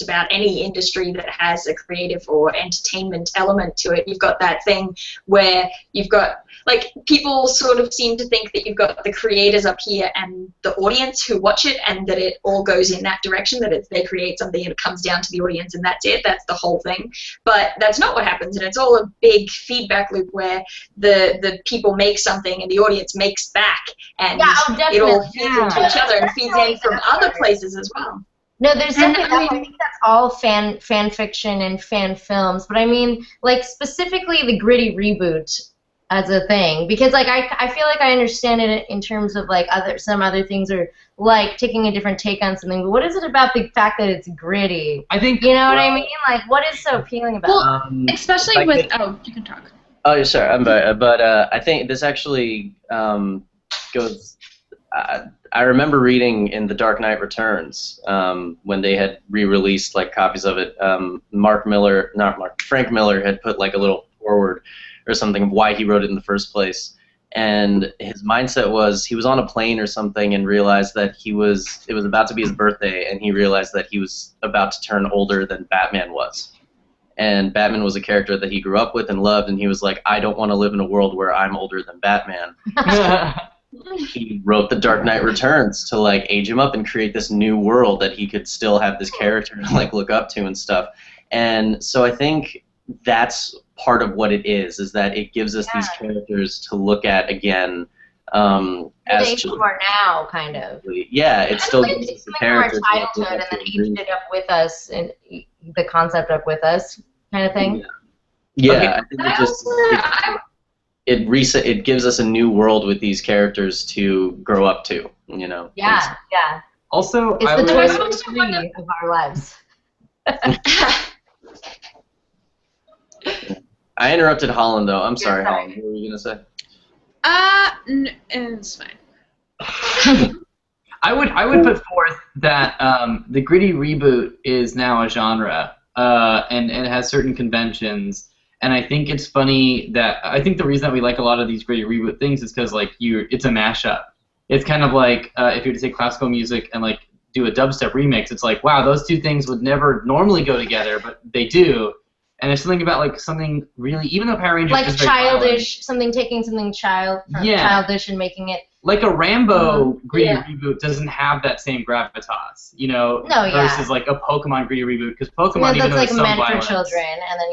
about any industry that has a creative or entertainment element to it. You've got that thing where you've got, like, people sort of seem to think that you've got the creators up here and the audience who watch it, and that it all goes in that direction, that they create something and it comes down to the audience and that's it, that's the whole thing. But that's not what happens, and it's all a big feedback loop where the people make something and the audience makes back, and it all feeds into each other and feeds in from other places as well. No, there's something, I think that's all fan fiction and fan films, but I mean, like, specifically the gritty reboot as a thing, because, like, I feel like I understand it in terms of, like, some other things are, like, taking a different take on something, but what is it about the fact that it's gritty? I think, you know what I mean? Like, what is so appealing about it? Well, especially with, you can talk. Oh, yeah, sure, but I think this actually goes, I remember reading in The Dark Knight Returns, when they had re-released, like, copies of it, Frank Miller had put, like, a little forward or something of why he wrote it in the first place, and his mindset was he was on a plane or something and realized that it was about to be his birthday, and he realized that he was about to turn older than Batman was, and Batman was a character that he grew up with and loved, and he was like, I don't want to live in a world where I'm older than Batman. He wrote The Dark Knight Returns to, like, age him up and create this new world that he could still have this character to, like, look up to and stuff. And so I think that's part of what it is that it gives us these characters to look at again as children. Are now, kind of. Yeah, it still gives us the characters from our childhood and then aged it up with us, and the concept up with us, kind of thing. Yeah, I think it gives us a new world with these characters to grow up to, you know. Yeah. Also, it's the Toy Story of our lives. I interrupted Holland, though. I'm sorry, Holland. What were you gonna say? It's fine. I would put forth that the gritty reboot is now a genre, and it has certain conventions. And I think it's funny that I think the reason that we like a lot of these gritty reboot things is because, like, it's a mashup. It's kind of like if you were to take classical music and, like, do a dubstep remix, it's like, wow, those two things would never normally go together, but they do. And there's something about, like, something really, even though Power Rangers is very childish, taking something childish and making it. Like a Rambo gritty reboot doesn't have that same gravitas, you know, versus like a Pokemon gritty reboot, because Pokemon, even though it's so violent, meant for children, and then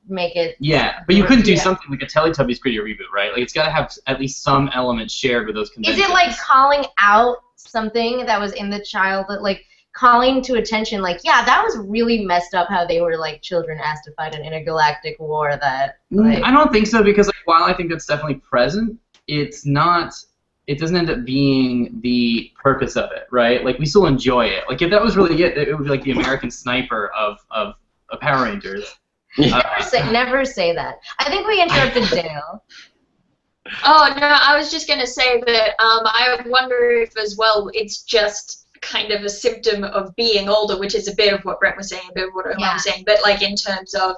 make it. Yeah, but you couldn't do something like a Teletubbies create a reboot, right? Like it's got to have at least some elements shared with those conventions. Is it like calling out something that was in the childhood, like calling to attention, like, yeah, that was really messed up how they were like children asked to fight an intergalactic war that. Like, I don't think so because like, while I think that's definitely present, it's not. It doesn't end up being the purpose of it, right? Like we still enjoy it. Like if that was really it would be like the American Sniper of Power Rangers. Never say that. I think we interrupted Dale. Oh no, I was just gonna say that I wonder if as well it's just kind of a symptom of being older, which is a bit of what Brett was saying, a bit of what I was saying, but like in terms of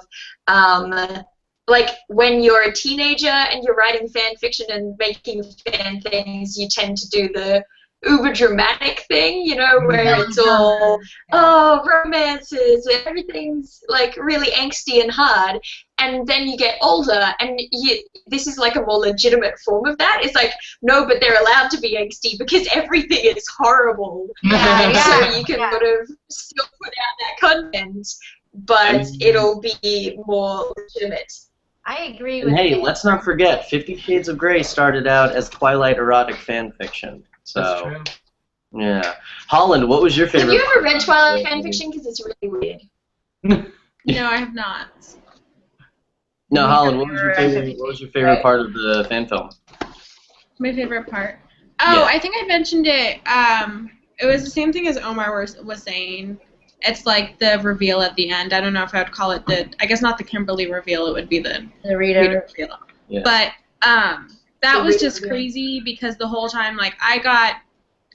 like when you're a teenager and you're writing fan fiction and making fan things, you tend to do the uber dramatic thing, you know, where it's all romances and everything's like really angsty and hard, and then you get older and this is like a more legitimate form of that. It's like, no, but they're allowed to be angsty because everything is horrible. So you can sort of still put out that content, but it'll be more legitimate. I agree with Hey, let's not forget, 50 Shades of Grey started out as Twilight erotic fan fiction. So, that's true. Yeah. Holland, what was your favorite? Have you ever read Twilight fanfiction? Because it's really weird. No, I have not. No, Holland, what was your favorite part of the fan film? My favorite part. Oh, I think I mentioned it. It was the same thing as Omar was saying. It's like the reveal at the end. I don't know if I would call it I guess not the Kimberly reveal. It would be the Rita reveal. Yeah. But that was just crazy because the whole time, like, I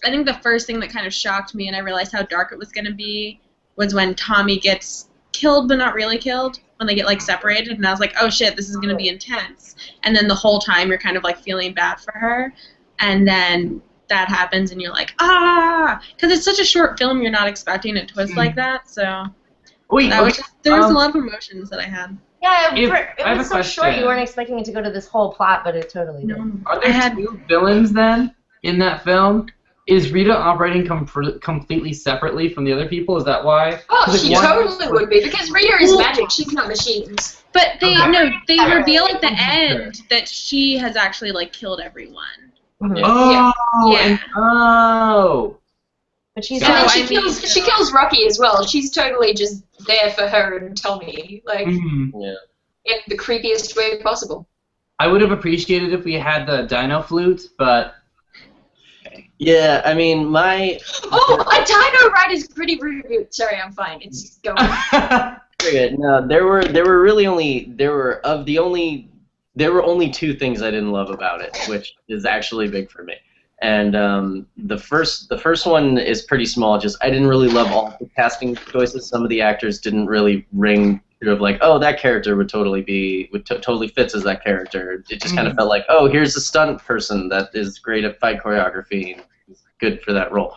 think the first thing that kind of shocked me and I realized how dark it was going to be was when Tommy gets killed but not really killed, when they get, like, separated. And I was like, oh, shit, this is going to be intense. And then the whole time you're kind of, like, feeling bad for her. And then that happens and you're like, because it's such a short film, you're not expecting a twist like that. So there was a lot of emotions that I had. Yeah, it was so short. You weren't expecting it to go to this whole plot, but it totally did. Are there two villains then in that film? Is Rita operating completely separately from the other people? Is that why? Oh, she totally would be, because Rita is magic. She's not machines. But they reveal at the end that she has actually like killed everyone. Mm-hmm. But she kills Rocky as well. She's totally just there for her and Tommy, like in the creepiest way possible. I would have appreciated if we had the Dino Flute, but yeah, I mean a Dino Ride is pretty rude. Sorry, I'm fine. It's going. Very good. No, there were only two things I didn't love about it, which is actually big for me. And the first one is pretty small. Just I didn't really love all the casting choices. Some of the actors didn't really ring true of like, oh, that character would totally fits as that character. It just kind of felt like, oh, here's a stunt person that is great at fight choreography and is good for that role.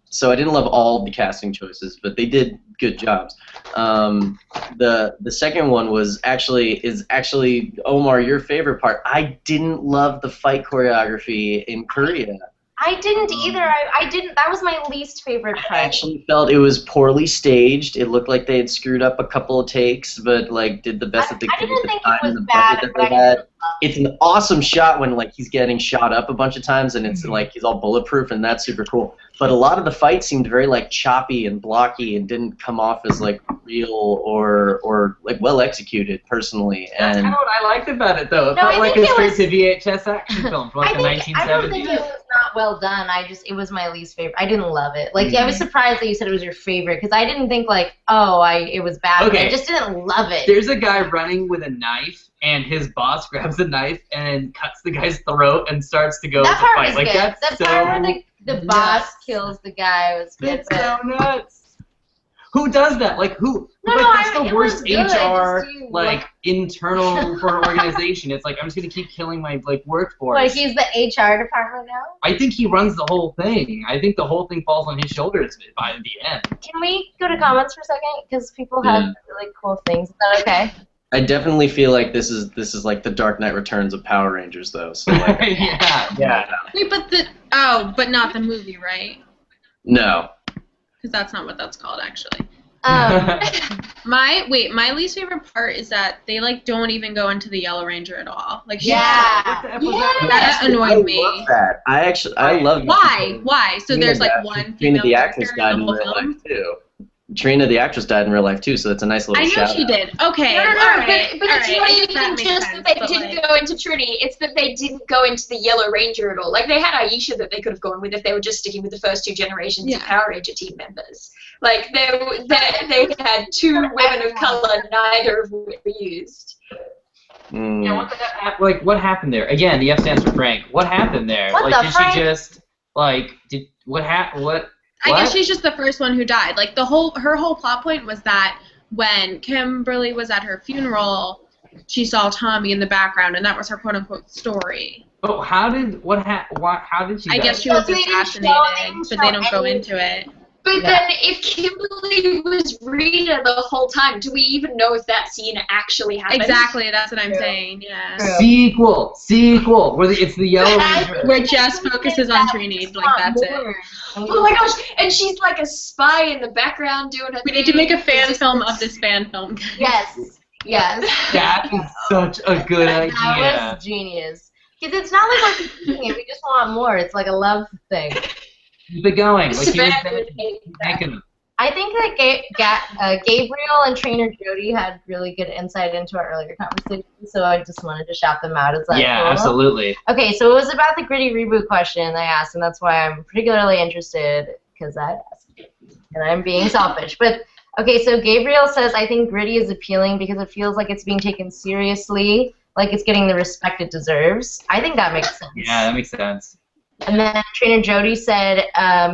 So I didn't love all the casting choices, but they did good jobs. The second one is actually Omar, your favorite part. I didn't love the fight choreography in Korea. I didn't either. I didn't. That was my least favorite part. I actually felt it was poorly staged. It looked like they had screwed up a couple of takes, but like did the best that they could. I didn't think it was bad, but I didn't. It's an awesome shot when like he's getting shot up a bunch of times and it's like he's all bulletproof and that's super cool. But a lot of the fights seemed very like choppy and blocky and didn't come off as like real or like well executed personally. That's kind of what I liked about it though. It felt like a straight to VHS action film from like the 1970s. I don't think it was not well done. It was my least favorite. I didn't love it. Like I was surprised that you said it was your favorite because I didn't think like it was bad. Okay. I just didn't love it. There's a guy running with a knife. And his boss grabs a knife and cuts the guy's throat and starts to go to fight. Like that's the part where the boss kills the guy was good. It's so nuts. Who does that? Like who? That's the worst HR internal for an organization. It's like I'm just gonna keep killing my workforce. Like he's the HR department now. I think he runs the whole thing. I think the whole thing falls on his shoulders by the end. Can we go to comments for a second? Because people have really cool things. Is that okay? I definitely feel like this is like the Dark Knight Returns of Power Rangers, though. So like, yeah. Wait, but not the movie, right? No. Because that's not what that's called, actually. My least favorite part is that they like don't even go into the Yellow Ranger at all. Like that annoyed me. I love that. I love that. Why? So there's like one female the character actress died in the in whole real film. life too. Trina, the actress, died in real life too, so that's a nice little shout out. I know she did. Okay. No, all right, but it's all not right, even just that they didn't go into Trinity. It's that they didn't go into the Yellow Ranger at all. Like, they had Aisha that they could have gone with if they were just sticking with the first 2 generations of Power Ranger team members. Like, they had 2 women of color, neither of which were used. Yeah, what happened there? Again, the F stands for Frank. What happened there? She just what? I guess she's just the first one who died. Like her whole plot point was that when Kimberly was at her funeral, she saw Tommy in the background, and that was her quote unquote story. Oh, how did she die? I guess she was assassinated, but they don't go into it. But then, if Kimberly was Rita the whole time, do we even know if that scene actually happened? Exactly, that's what I'm saying. Yeah. Sequel. It's the Yellow Ranger. Where it just focuses on Trini, like that's it. Oh my gosh! And she's like a spy in the background doing her. We need to make a fan film of this fan film. Yes. That is such a good idea. That was genius. Because it's not like we're competing it; we just want more. It's like a love thing. Keep it going. I think that Gabriel and trainer Jody had really good insight into our earlier conversation, so I just wanted to shout them out. Is that cool? Absolutely. Okay, so it was about the gritty reboot question I asked, and that's why I'm particularly interested, because I asked it, and I'm being selfish. But, okay, so Gabriel says, I think gritty is appealing because it feels like it's being taken seriously, like it's getting the respect it deserves. I think that makes sense. Yeah, that makes sense. And then trainer Jody said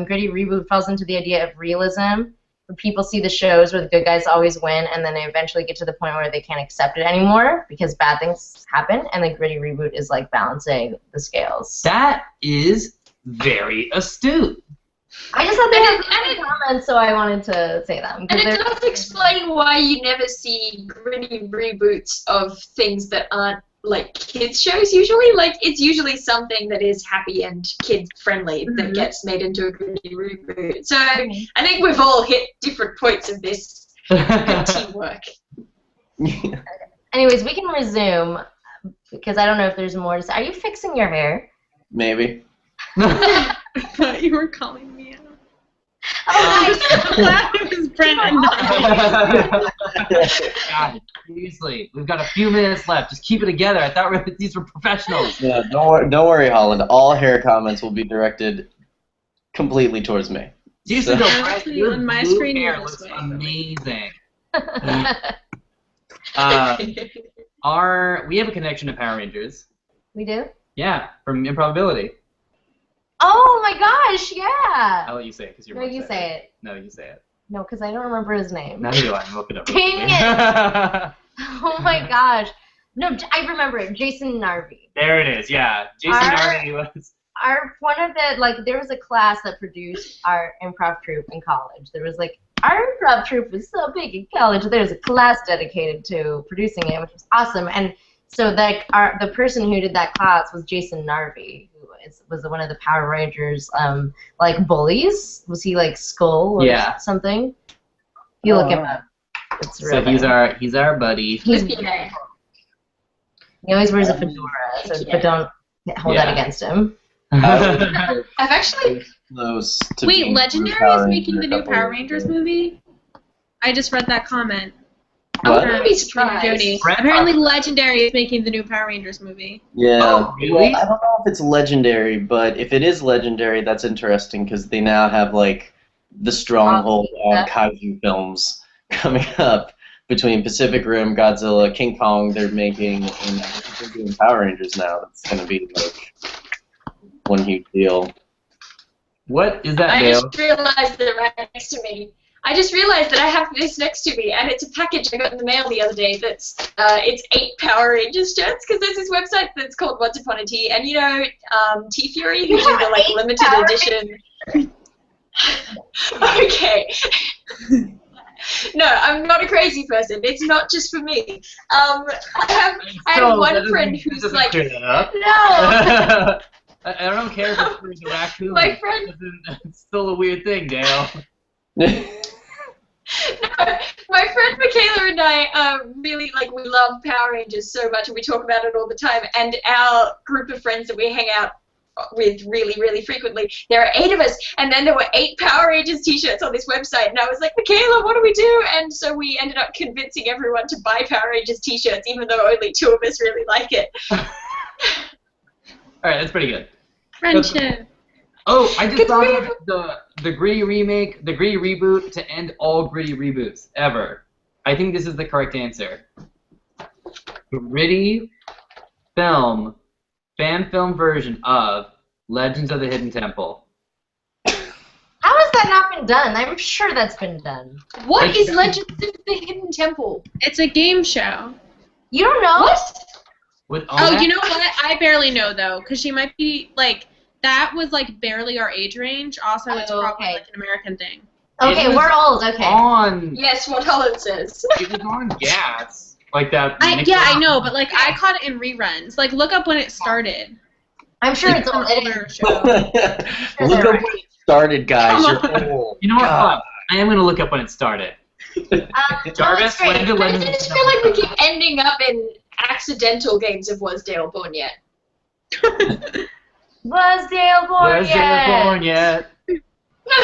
gritty reboot falls into the idea of realism, where people see the shows where the good guys always win, and then they eventually get to the point where they can't accept it anymore because bad things happen, and the gritty reboot is like balancing the scales. That is very astute. I just thought they had any comments, so I wanted to say them. And it does explain why you never see gritty reboots of things that aren't like kids shows usually. Like, it's usually something that is happy and kid friendly that gets made into a gritty reboot. So I think we've all hit different points of this good teamwork. Anyways, we can resume because I don't know if there's more to say. Are you fixing your hair? Maybe. I thought you were calling me out. Oh, That was Brendan. God, seriously, we've got a few minutes left. Just keep it together. I thought these were professionals. Yeah, don't worry, Holland. All hair comments will be directed completely towards me. Seriously, So, your on my blue screen, hair you're looks this way. amazing. We have a connection to Power Rangers. We do? Yeah, from Improbability. Oh my gosh, yeah! I'll let you say it because you're No, more you excited. say it. No, you say it. No, because I don't remember his name. Neither do I. I'm looking up. Dang it! Oh my gosh. No, I remember it. Jason Narvi. There it is, yeah. Jason Narvi was... One of the, there was a class that produced our improv troupe in college. There was, our improv troupe was so big in college, there was a class dedicated to producing it, which was awesome. And so, the person who did that class was Jason Narvi, who was one of the Power Rangers, bullies. Was he, Skull or something? You look him up. It's so he's our buddy. He always wears a fedora, but don't hold that against him. I've actually... Wait, Legendary is making the new Power Rangers movie? I just read that comment. What? I wouldn't be surprised. Jody. Apparently Legendary is making the new Power Rangers movie. Yeah. Oh, really? Well, I don't know if it's legendary, but if it is legendary, that's interesting because they now have the stronghold on kaiju films coming up between Pacific Rim, Godzilla, King Kong. They're making and they're doing Power Rangers now. That's gonna be one huge deal. What is that, I Dale? just realized that right next to me. I just realized that I have this next to me, and it's a package I got in the mail the other day that's, it's 8 Power Rangers shirts, because there's this website that's called Once Upon a Tea, and T-Fury, who do the, limited edition... Okay. No, I'm not a crazy person. It's not just for me. I have one friend who's like... No! I don't care if it's for a raccoon. My friend... It's still a weird thing, Dale. No, My friend Michaela and I really, like, we love Power Rangers so much, and we talk about it all the time. And our group of friends that we hang out with really, really frequently, there are 8 of us, and then there were 8 Power Rangers t-shirts on this website, and I was like, Michaela, what do we do? And so we ended up convincing everyone to buy Power Rangers t-shirts, even though only 2 of us really like it. Alright, that's pretty good. Friendship. Oh, I just thought of the Gritty remake, the Gritty reboot to end all Gritty reboots ever. I think this is the correct answer. Gritty fan film version of Legends of the Hidden Temple. How has that not been done? I'm sure that's been done. What is Legends of the Hidden Temple? It's a game show. You don't know? What? Oh, you know what? I barely know, though, because she might be, like, that was, like, barely our age range. Also, it's probably, like, an American thing. Okay, we're old, okay. Yes, what Holland says. It was on Gas. Like that. I know, but, like, I caught it in reruns. Like, look up when it started. I'm sure it's an older show. Look up when it started, guys. You're old. You know what? I am going to look up when it started. Jarvis, when did I Legends just feel like we keep ending up in accidental games of Was-Dale Born Yet. Was-Dale Born Yet?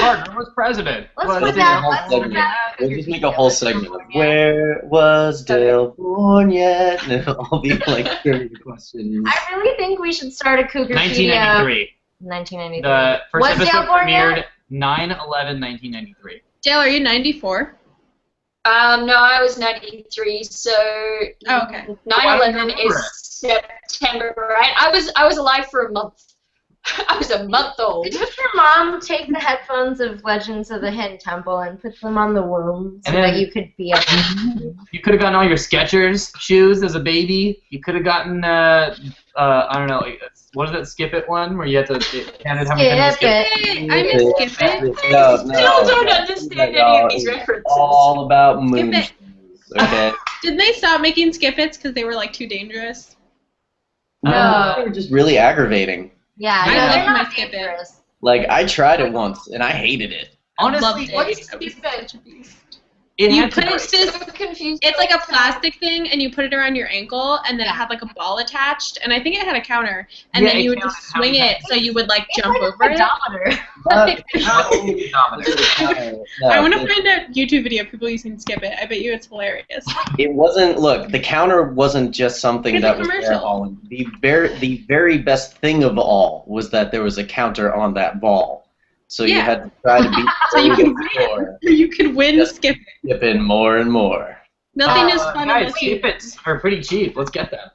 Partner was president. Let's put that. We'll just make a whole segment of Where was Dale born yet? And it'll all be like trivia questions. I really think we should start a Cougarpedia. 1993. 1993. The first Was episode Dale born premiered yet? 9/11/1993. Dale, are you 94? No, I was 93, so Oh, okay. 9/11 is September, right? I was alive for a month. I was a month old. Did your mom take the headphones of Legends of the Hidden Temple and put them on the womb so that you could be up? You could have gotten all your Skechers shoes as a baby. You could have gotten, I don't know, what is that Skip It one where you had to count how many times you skip it? I miss Skip It. No, Still don't understand any of these references. All about moon. Skip Okay. Didn't they stop making Skip Its because they were, like, too dangerous? No, they were just really aggravating. Yeah, I no, like they're my not Skip It. dangerous. Like, I tried it once, and I hated it. Honestly, What's Skip It? it You had put to it this. I'm confused. It's like a plastic thing, and you put it around your ankle, and then it had like a ball attached, and I think it had a counter, and Yeah, then it you would counted just how swing many it, so you would like It's jump like over a it. pedometer. I want to find a YouTube video of people using Skip It. I bet you it's hilarious. It wasn't. Look, the counter wasn't just something It's a that was there. commercial. All the very best thing of all was that there was a counter on that ball, so you Yeah. had to try to beat So you can the score, You could win Yes. Skip It. skip in more and more. Nothing is fun guys, unless Skip you. Its are pretty cheap. Let's get them.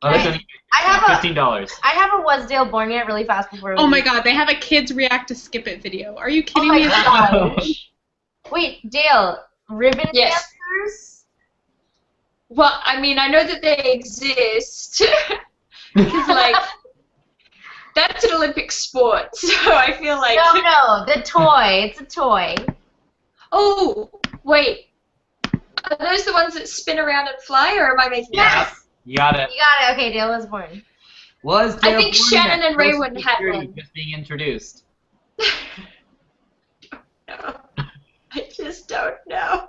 Guys, I have a $15. I have a Was-Dale Born Yet really fast before we Oh my leave. God, they have a kids react to Skip It video. Are you Oh kidding my me? gosh. Wait, Dale, ribbon Yes. dancers? Well, I mean, I know that they exist. Because, like, that's an Olympic sport, so I feel like... No, the toy. It's a toy. Oh, wait. Are those the ones that spin around and fly, or am I making that up? You got it. You got it. Okay, Dale was born. Was I Dale think Born Shannon Yet? and Raywin Social had Security one. just being introduced. No. I just don't know.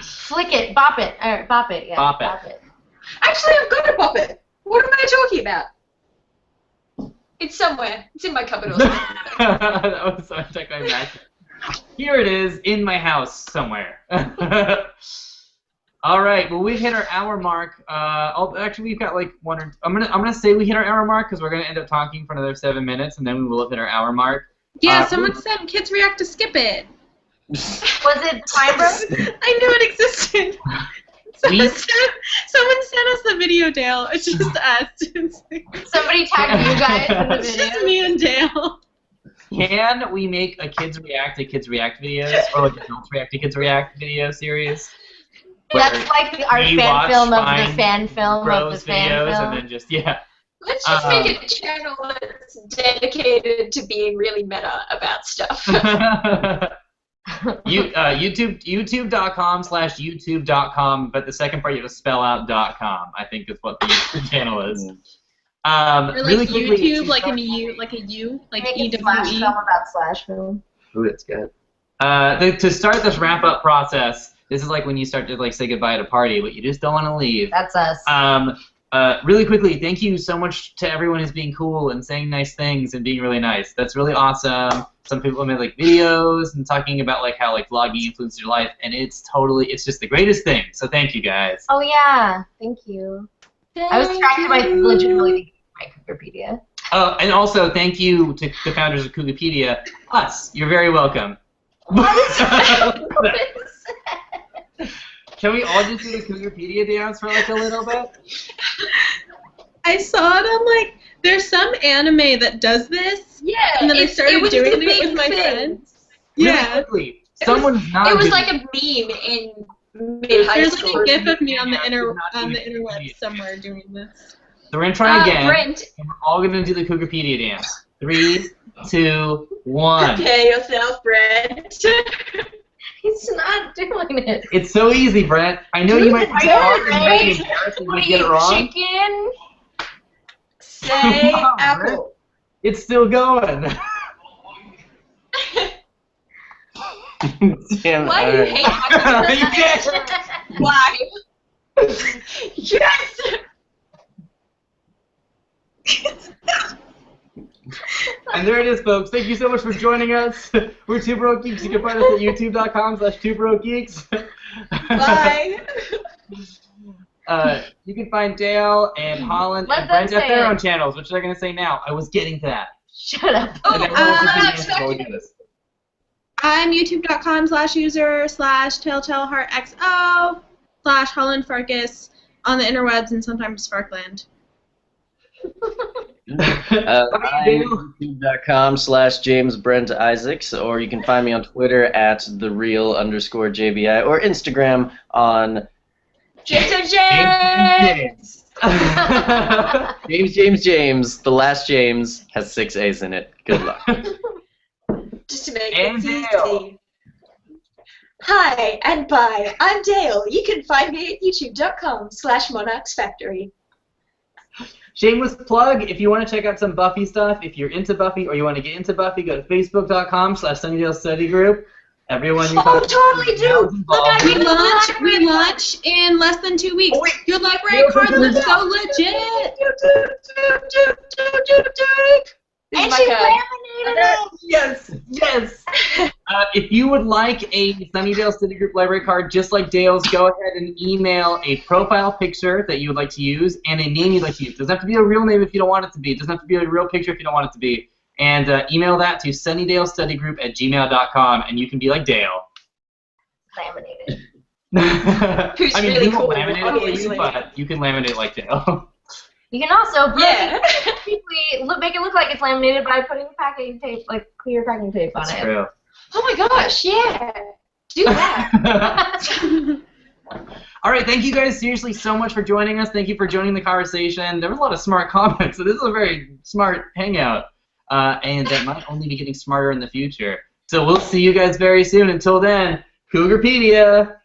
Flick it, bop it, or bop it, yeah. Bop it. Actually, I've got a puppet. What am I talking about? It's somewhere. It's in my cupboard or something. That was so technically accurate. Here it is in my house somewhere. All right. Well, we've hit our hour mark. Actually, we've got like one or. I'm gonna say we hit our hour mark because we're gonna end up talking for another 7 minutes, and then we will have hit our hour mark. Yeah, someone said kids react to Skip It. Was it Time Bros? I knew it existed. Someone sent us the video, Dale. It's just us. Somebody tagged you guys in the It's just video. me and Dale. Can we make a kids react to kids react videos, or like adults react to kids react video series? That's like our we fan watch film of the Fine fan film of the Bros fan videos, film. and then just yeah. Let's just make a channel that's dedicated to being really meta about stuff. YouTube.com/YouTube.com, but the second part you have to spell out .com. I think is what the YouTube channel is. Or like Really quickly, YouTube, like a U, like Make it slash EWE. film about slash film. Ooh, that's good. To start this wrap-up process, This is like when you start to like say goodbye at a party, but you just don't want to leave. That's us. Really quickly, thank you so much to everyone who's being cool and saying nice things and being really nice. That's really awesome. Some people made like videos and talking about like how like vlogging influenced your life, and it's just the greatest thing. So thank you guys. Oh yeah, thank you. I was trying to legitimately my Wikipedia. Oh, and also thank you to the founders of Wikipedia. Us, you're very welcome. Can we all just do the Wikipedia dance for like a little bit? I saw it on like there's some anime that does this. Yeah, and then I started it was doing the it with big my thing. friends. Really Yeah. quickly, someone's not. It was doing like a meme in mid-high There's school. like a gif of me on the You're not doing interwebs it. somewhere doing this. So we're gonna try again, Brent, and we're all gonna do the Wikipedia dance. 3, 2, 1. prepare yourself, Brent. He's not doing it. It's so easy, Brent. I know you might think it's hard and very embarrassing when you get it wrong. Chicken? Say Come on, apple. It's still going. Damn, Why do you hate my You can't. Why? Yes! And there it is, folks. Thank you so much for joining us. We're Two Broke Geeks. You can find us at youtube.com/twobrokegeeks. Bye. You can find Dale and Holland Let and them Brent at say their it. own channels. What should I going to say now? I was getting to that. Shut up. And then we'll just begin before we do this. I'm youtube.com/user/telltellheartxo/HollandFarkas on the interwebs and sometimes Farkland. I'm youtube.com/JamesBrentIsaacs, or you can find me on Twitter at @thereal_JBI, or Instagram on James. James. The last James has 6 A's in it. Good luck. Just to make And it easy. Dale. Hi and bye. I'm Dale. You can find me at youtube.com/monarchsfactory. Shameless plug, if you want to check out some Buffy stuff, if you're into Buffy or you want to get into Buffy, go to facebook.com/Sunnydale Study Group. Everyone you Oh, talk to totally is now do. involved. Look, We launch in less than 2 weeks. Oh, wait. Your library card looks so legit. This is And my she code. laminated it. Yes. If you would like a Sunnydale Study Group library card just like Dale's, go ahead and email a profile picture that you would like to use and a name you'd like to use. It doesn't have to be a real name if you don't want it to be. It doesn't have to be a real picture if you don't want it to be. And email that to sunnydalestudygroup@gmail.com, and you can be like Dale. Laminated. Who's I mean, really we won't cool, laminate it for you, obviously. but you can laminate it like Dale. You can also Yeah. make it look like it's laminated by putting packing tape, like clear packing tape on That's it. true. Oh my gosh, yeah. Do that. All right, thank you guys seriously so much for joining us. Thank you for joining the conversation. There was a lot of smart comments, so this is a very smart hangout, and that might only be getting smarter in the future. So we'll see you guys very soon. Until then, Cougarpedia.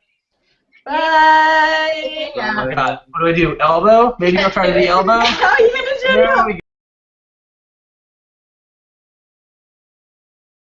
Bye. Yeah. Oh my God, what do I do? Elbow? Maybe I'll try the elbow. How are you gonna do There that? we go.